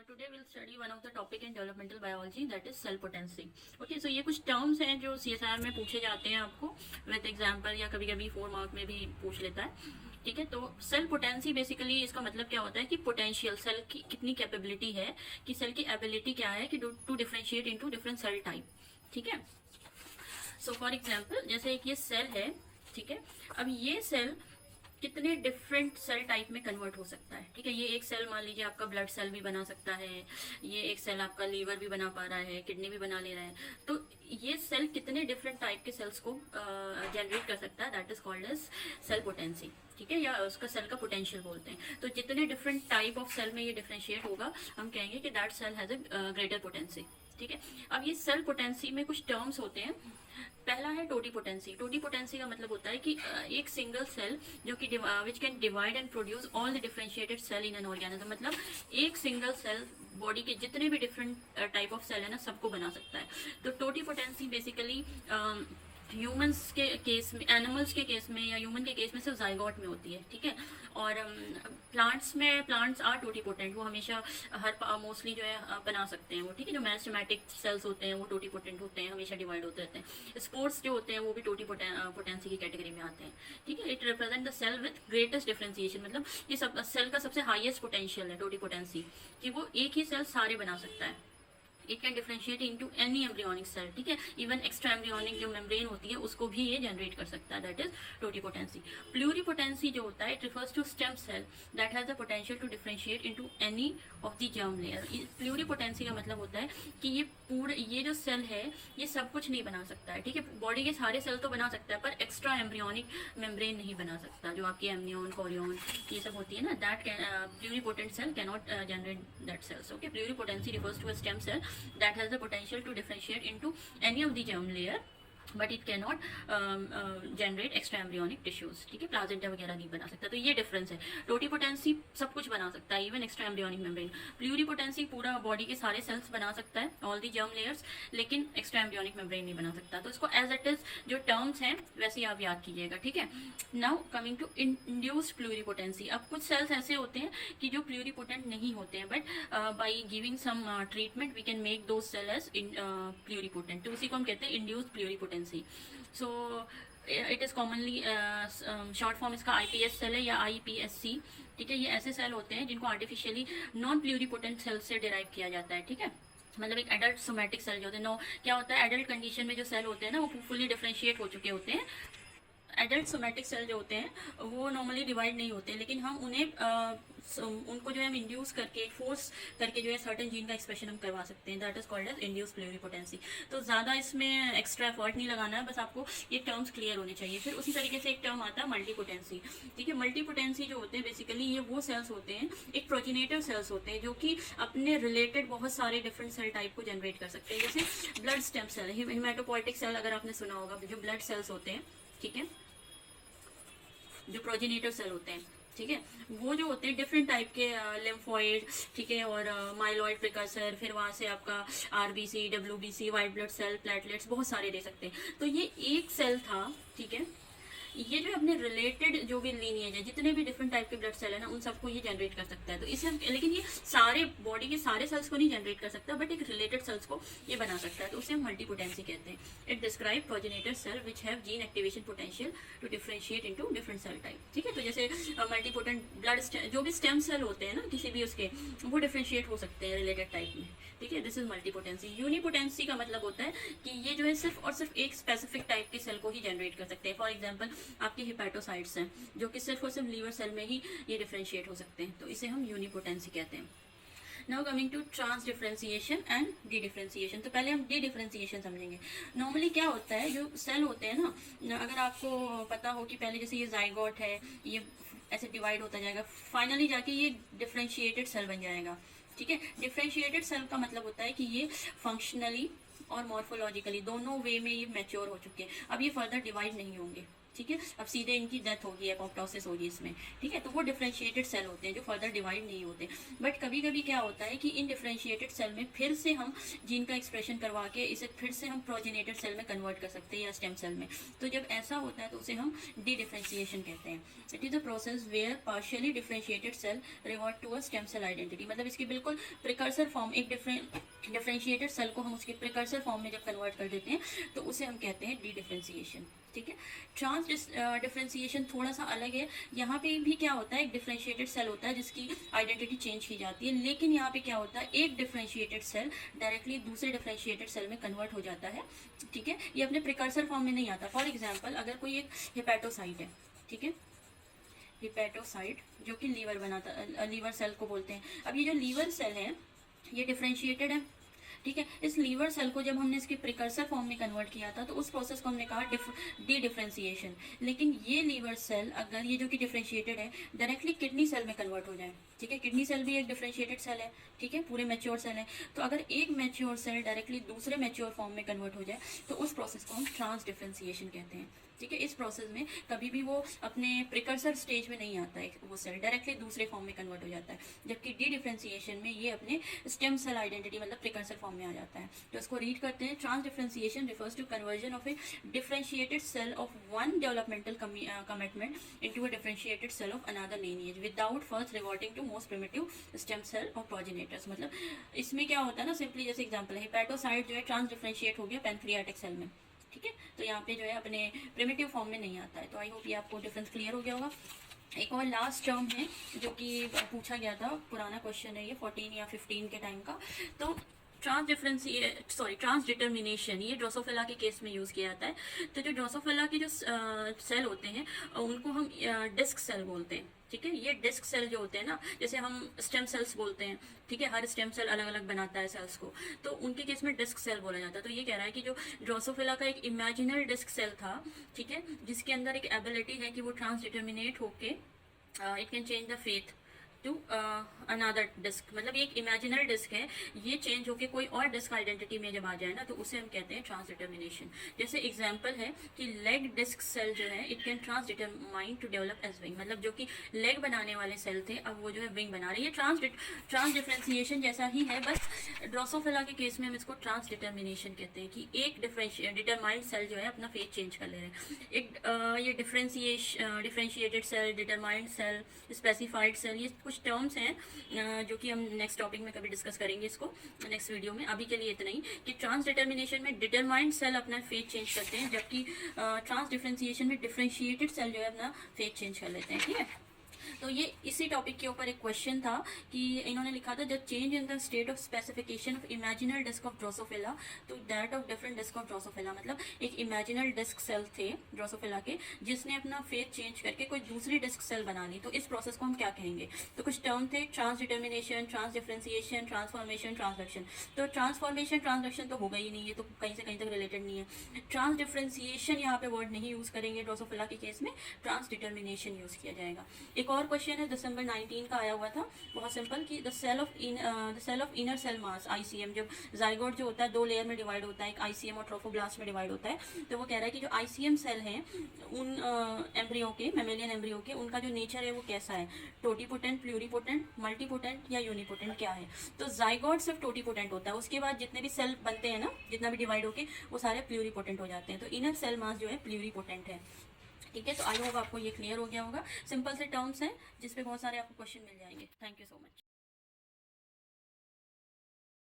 today we'll study one of the topic in developmental biology, that is cell potency. Okay, so ये कुछ terms हैं जो CSR में पूछे जाते हैं आपको with example, या कभी कभी 4 मार्क में भी पूछ लेता है. ठीक है, तो सेल पोटेंसी बेसिकली इसका मतलब क्या होता है कि पोटेंशियल सेल की कितनी कैपेबिलिटी है, कि सेल की एबिलिटी क्या है कि to differentiate into different cell type. ठीक है, सो फॉर एग्जांपल जैसे एक ये सेल है. ठीक है, अब ये सेल कितने डिफरेंट सेल टाइप में कन्वर्ट हो सकता है. ठीक है, ये एक सेल मान लीजिए आपका ब्लड सेल भी बना सकता है, ये एक सेल आपका लीवर भी बना पा रहा है, किडनी भी बना ले रहा है. तो ये सेल कितने डिफरेंट टाइप के सेल्स को जनरेट कर सकता है, that is called as cell potency. ठीक है, या उसका सेल का पोटेंशियल बोलते हैं. तो जितने डिफरेंट टाइप ऑफ सेल में ये डिफरेंशिएट होगा, हम कहेंगे कि that cell has a greater potency. ठीक है, अब ये सेल पोटेंसी में कुछ टर्म्स होते हैं. पहला है टोटीपोटेंसी. टोटीपोटेंसी का मतलब होता है कि एक सिंगल सेल जो कि which can divide and produce all the differentiated cell in an organism. मतलब एक सिंगल सेल बॉडी के जितने भी डिफरेंट टाइप ऑफ सेल है ना, सबको बना सकता है. तो टोटीपोटेंसी बेसिकली ह्यूमंस के केस में, एनिमल्स के केस में या ह्यूमन के केस में सिर्फ जाइगोट में होती है. ठीक है, और प्लांट्स आर टोटीपोटेंट. वो हमेशा हर मोस्टली जो है बना सकते हैं वो. ठीक है, जो मेरिस्टेमेटिक सेल्स होते हैं वो टोटीपोटेंट होते हैं, हमेशा डिवाइड होते रहते हैं. स्पोर्ट्स जो होते हैं वो भी टोटीपोटेंसी की कैटेगरी में आते हैं. ठीक है, it represent the cell with greatest differentiation. मतलब ये सब सेल का सबसे हाईएस्ट पोटेंशियल है टोटीपोटेंसी, कि वो एक ही सेल सारे बना सकता है. It can differentiate into any embryonic cell. ठीक है, इवन एक्स्ट्रा एम्ब्रियोनिक जो मेम्ब्रेन होती है उसको भी ये जनरेट कर सकता है, दैट इज टोटीपोटेंसी. प्लूरीपोटेंसी जो होता है, it refers to stem cell that has the potential to differentiate into any of the germ layer. Pluripotency का मतलब होता है कि ये जो सेल है ये सब कुछ नहीं बना सकता है. ठीक है, बॉडी के सारे सेल तो बना सकता है पर एक्स्ट्रा एम्ब्रियोनिक मेम्ब्रेन नहीं बना सकता, जो आपकी एमनियन, कोरियन ये सब होती है ना, that pluripotent cell can not generate that cells. Okay, pluripotency refers to a stem cell that has the potential to differentiate into any of the germ layer, but it can not generate extra embryonic tissues. ठीक है, प्लाजेंटा वगैरह नहीं बना सकता. तो ये difference है. Totipotency सब कुछ बना सकता है, इवन एक्स्ट्रा एम्ब्रियोनिक मेम्ब्रेन. प्लूरीपोटेंसी पूरा बॉडी के सारे सेल्स बना सकता है, ऑल दी जर्म लेयर्स, लेकिन एक्स्ट्रा एम्ब्रियोनिक मेम्ब्रेन नहीं बना सकता. तो इसको एज इट इज जो टर्म्स हैं वैसे ही आप याद कीजिएगा. ठीक है, नाउ कमिंग टू इंड्यूस्ड प्लूरीपोटेंसी. अब कुछ सेल्स ऐसे होते हैं कि जो प्लूरीपोटेंट नहीं होते हैं, but by giving some treatment we can make those cell as pluripotent. तो उसी को हम कहते हैं induced pluripotency. So it is commonly short form इसका IPS सेल है या IPSC. ठीक है, ये ऐसे सेल होते हैं जिनको आर्टिफिशियली नॉन प्लूरीपोटेंट सेल से डिराइव किया जाता है. ठीक है, मतलब एक एडल्ट सोमैटिक सेल जो होते हैं, क्या होता है, एडल्ट कंडीशन में जो सेल होते हैं ना वो फुली डिफरेंशिएट हो चुके होते हैं. एडल्ट सोमैटिक सेल जो होते हैं वो नॉर्मली डिवाइड नहीं होते, लेकिन हम उन्हें उनको जो है हम इंड्यूस करके, फोर्स करके जो है सर्टेन जीन का एक्सप्रेशन हम करवा सकते हैं, that is called as induce pluripotency. तो ज़्यादा इसमें एक्स्ट्रा एफर्ट नहीं लगाना है, बस आपको ये टर्म्स क्लियर होने चाहिए. फिर उसी तरीके से एक टर्म आता है मल्टीपोटेंसी. ठीक है, मल्टीपोटेंसी जो होते हैं बेसिकली ये वो सेल्स होते हैं, एक प्रोजिनेटर सेल्स होते हैं जो कि अपने रिलेटेड बहुत सारे डिफरेंट सेल टाइप को जनरेट कर सकते हैं. जैसे blood stem cell, haematopoietic cell अगर आपने सुना होगा, जो ब्लड सेल्स होते हैं. ठीक है, जो प्रोजेनेटर सेल होते हैं. ठीक है, वो जो होते हैं डिफरेंट टाइप के लिम्फोइड. ठीक है, और माइलॉइड प्रिकर्सर, फिर वहाँ से आपका RBC, WBC, white blood cell, platelets, बहुत सारे दे सकते हैं. तो ये एक सेल था. ठीक है, ये जो अपने रिलेटेड जो भी लीनिएज है, जितने भी डिफरेंट टाइप के ब्लड सेल है ना, उन सबको ये जनरेट कर सकता है. तो इसे, लेकिन ये सारे बॉडी के सारे सेल्स को नहीं जनरेट कर सकता, बट एक रिलेटेड सेल्स को ये बना सकता है. तो उसे हम मल्टीपोटेंसी कहते हैं. It describe progenitor cell which have gene activation potential to differentiate into different cell type. ठीक है, तो जैसे मल्टीपोटेंट ब्लड जो भी स्टेम सेल होते हैं ना किसी भी उसके, वो डिफरेंशिएट हो सकते हैं रिलेटेड टाइप में. ठीक है, दिस इज मल्टीपोटेंसी. यूनिपोटेंसी का मतलब होता है कि ये जो है सिर्फ और सिर्फ एक स्पेसिफिक टाइप के सेल को ही जनरेट कर सकते हैं. फॉर एग्जाम्पल आपके हिपैटोसाइट्स हैं जो कि सिर्फ और सिर्फ लीवर सेल में ही ये डिफरेंशिएट हो सकते हैं. तो इसे हम यूनिपोटेंसी कहते हैं. Now coming to transdifferentiation and dedifferentiation. तो पहले हम डी डिफरेंशिएशन समझेंगे. नॉर्मली क्या होता है, जो सेल होते हैं ना, अगर आपको पता हो कि पहले जैसे ये जाइगोट है, ये ऐसे डिवाइड होता जाएगा, फाइनली जाके ये डिफरेंशिएटेड सेल बन जाएगा. ठीक है, डिफरेंशिएटेड सेल का मतलब होता है कि ये फंक्शनली और मॉर्फोलॉजिकली दोनों वे में ये मैच्योर हो चुके हैं. अब ये फर्दर डिवाइड नहीं होंगे. ठीक है, अब सीधे इनकी डेथ होगी, एपोप्टोसिस होगी इसमें, ठीक है। तो वो डिफरेंशिएटेड सेल होते हैं जो फर्दर डिवाइड नहीं होते। बट कभी कभी क्या होता है कि इन डिफरेंशिएटेड सेल में फिर से हम जीन का एक्सप्रेशन करवा के इसे फिर से हम प्रोजेनेटेड सेल में कन्वर्ट कर सकते हैं या स्टेम सेल में। तो जब ऐसा होता है तो उसे हम डी डिफरेंशिएशन कहते हैं। It is the process where partially differentiated cell revert to a stem cell identity. मतलब इसकी बिल्कुल प्रिकर्सर फॉर्म, एक डिफरेंशिएटेड सेल को हम उसके प्रिकर्सर फॉर्म में जब कन्वर्ट कर देते हैं तो उसे हम कहते हैं डी डिफरेंशिएशन, ठीक है। ट्रांस डिफरेंशिएशन थोड़ा सा अलग है। यहाँ पे भी क्या होता है, एक डिफरेंशिएटेड सेल होता है जिसकी आइडेंटिटी चेंज की जाती है, लेकिन यहाँ पे क्या होता है, एक डिफरेंशिएटेड सेल डायरेक्टली दूसरे डिफरेंशिएटेड सेल में कन्वर्ट हो जाता है, ठीक है। ये अपने प्रिकर्सर फॉर्म में नहीं आता। फॉर एग्जाम्पल, अगर कोई एक हेपेटोसाइट है, ठीक है, हेपेटोसाइट जो कि लीवर बनाता, लीवर सेल को बोलते हैं। अब ये जो लीवर सेल है ये डिफरेंशिएटेड है, ठीक है। इस लीवर सेल को जब हमने इसके प्रिकर्सर फॉर्म में कन्वर्ट किया था तो उस प्रोसेस को हमने कहा डी डिफरेंशिएशन। लेकिन ये लीवर सेल अगर ये जो कि डिफरेंशिएटेड है डायरेक्टली किडनी सेल में कन्वर्ट हो जाए, ठीक है, किडनी सेल भी एक डिफरेंशिएटेड सेल है, ठीक है, पूरे मैच्योर सेल है। तो अगर एक मैच्योर सेल डायरेक्टली दूसरे मैच्योर फॉर्म में कन्वर्ट हो जाए तो उस प्रोसेस को हम ट्रांस डिफरेंशिएशन कहते हैं, ठीक है। इस प्रोसेस में कभी भी वो अपने प्रिकर्सर स्टेज में नहीं आता है, वो सेल डायरेक्टली दूसरे फॉर्म में कन्वर्ट हो जाता है। जबकि डी डिफरेंशिएशन में ये अपने स्टेम सेल आइडेंटिटी मतलब प्रिकर्सर फॉर्म में आ जाता है। तो इसको रीड करते हैं। Transdifferentiation refers to conversion of a differentiated cell of one developmental commitment into a differentiated cell of another lineage without first reverting to most primitive stem cell और progenitors. मतलब इसमें क्या होता है ना, सिंपली जैसे एग्जांपल है, hepatocyte जो है ट्रांस डिफरेंशिएट हो गया पैंक्रियाटिक सेल में, ठीक है। तो यहाँ पे जो है अपने प्रिमिटिव फॉर्म में नहीं आता है। तो आई होप ये आपको डिफरेंस क्लियर हो गया होगा। एक और लास्ट टर्म है जो कि पूछा गया था, पुराना क्वेश्चन है ये 14 या 15 के टाइम का। तो ट्रांस डिटर्मिनेशन ये ड्रोसोफिला के केस में यूज़ किया जाता है। तो जो ड्रोसोफिला के जो सेल होते हैं उनको हम डिस्क सेल बोलते हैं, ठीक है। ये डिस्क सेल जो होते हैं ना, जैसे हम स्टेम सेल्स बोलते हैं, ठीक है, हर स्टेम सेल अलग अलग बनाता है सेल्स को, तो उनके केस में डिस्क सेल बोला जाता है। तो ये कह रहा है कि जो ड्रोसोफिला का एक इमेजिनरी डिस्क सेल था, ठीक है, जिसके अंदर एक एबिलिटी है कि वो ट्रांस डिटर्मिनेट होके it can change the fate to another disc. मतलब ये एक इमेजिनरी डिस्क है, ये चेंज होके कोई और डिस्क आइडेंटिटी में जब आ जाए ना तो उसे हम कहते हैं ट्रांस डिटर्मिनेशन। जैसे एग्जांपल है कि लेग डिस्क सेल जो है it can transdetermine to develop as wing. मतलब जो कि लेग बनाने वाले सेल थे अब वो जो है विंग बना रही है। ट्रांस डिफरेंशिएशन जैसा ही है, बस ड्रोसोफिला के केस में हम इसको ट्रांस डिटर्मिनेशन कहते हैं कि एक डिटरमाइंड सेल जो है अपना फेथ चेंज कर ले रहे हैं। एक ये differentiated cell, determined cell, specified cell, ये कुछ टर्म्स हैं जो कि हम नेक्स्ट टॉपिक में कभी डिस्कस करेंगे इसको नेक्स्ट वीडियो में। अभी के लिए इतना ही कि ट्रांस डिटर्मिनेशन में डिटरमाइंड सेल अपना फेथ चेंज करते हैं, जबकि ट्रांस डिफरेंशिएशन में डिफरेंशिएटेड सेल जो है अपना फेथ चेंज कर लेते हैं, ठीक है। तो ये इसी टॉपिक के ऊपर एक क्वेश्चन था कि इन्होंने लिखा था the change in the state of specification of imaginary disc of Drosophila to that of different disc of Drosophila. मतलब एक इमेजिनरी डिस्क सेल थे ड्रोसोफिला के जिसने अपना फेथ चेंज करके कोई दूसरी डिस्क सेल बना ली। तो इस प्रोसेस को हम क्या कहेंगे? तो कुछ टर्म थे, transdetermination, transdifferentiation, transformation, transduction. तो ट्रांसफॉर्मेशन ट्रांसडक्शन तो होगा ही नहीं, ये तो कहीं से कहीं तक रिलेटेड नहीं है। ट्रांस डिफरेंशिएशन यहाँ पे वर्ड नहीं यूज करेंगे ड्रोसोफिला के केस में, ट्रांस डिटर्मिनेशन यूज किया जाएगा। एक और क्वेश्चन है दिसंबर 19 का आया हुआ था, बहुत सिंपल कि the cell of inner cell mass ICM, जब जाइगोट जो होता है 2 लेयर में डिवाइड होता है, एक आईसीएम और ट्रोफोब्लास्ट में डिवाइड होता है। तो वो कह रहा है कि जो आईसीएम सेल हैं उन एम्ब्रियो के, मैमेलियन एम्ब्रियो के, उनका जो नेचर है वो कैसा है, टोटीपोटेंट, प्लूरीपोटेंट, मल्टीपोटेंट या यूनिपोटेंट क्या है? तो जाइगोट सिर्फ टोटीपोटेंट होता है, उसके बाद जितने भी सेल बनते हैं ना, जितना भी डिवाइड होके वो सारे प्लूरीपोटेंट हो जाते हैं। तो इनर सेल मास जो है प्लूरीपोटेंट है, ठीक है। तो आई होप आपको ये क्लियर हो गया होगा। सिंपल से टर्म्स हैं जिसपे बहुत सारे आपको क्वेश्चन मिल जाएंगे। Thank you so much.